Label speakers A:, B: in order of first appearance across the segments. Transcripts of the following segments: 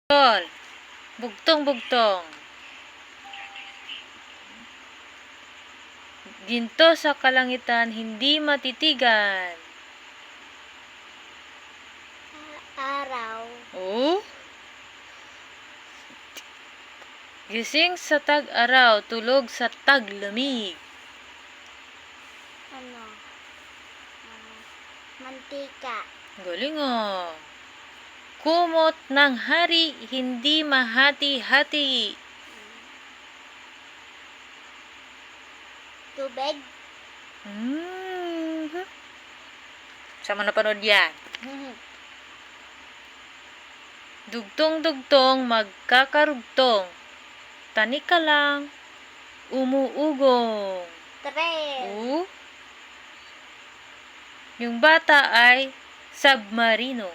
A: Tol, bugtong-bugtong. Ginto sa kalangitan, hindi matitigan.
B: Araw.
A: Oh? Gising sa tag-araw, tulog sa taglamig.
B: Ano? Mantika.
A: Galing ah. Kumot ng hari, hindi mahati-hati.
B: Tubig.
A: Sama na panood yan. Dugtong-dugtong, magkakarugtong. Tani ka lang, umuugong.
B: Tren.
A: Oh? Yung bata ay submarino.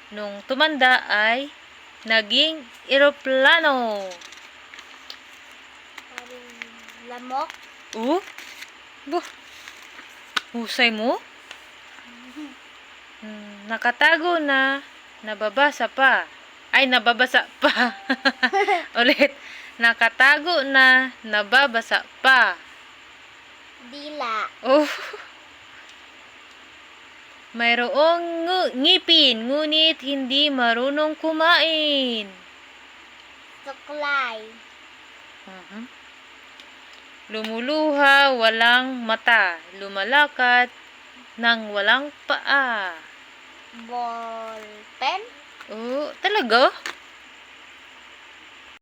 A: Nung tumanda ay naging eroplano.
B: Lamok.
A: Oh? Buh. Husay mo? Nakatago na, nababasa pa. Ay, nababasa pa. Ulit. Nakatago na, nababasa pa.
B: Dila.
A: Oh. Mayroong ngipin, ngunit hindi marunong kumain.
B: Suklay.
A: Lumuluha, walang mata. Lumalakad nang walang paa.
B: Ballpen.
A: Oh, talaga?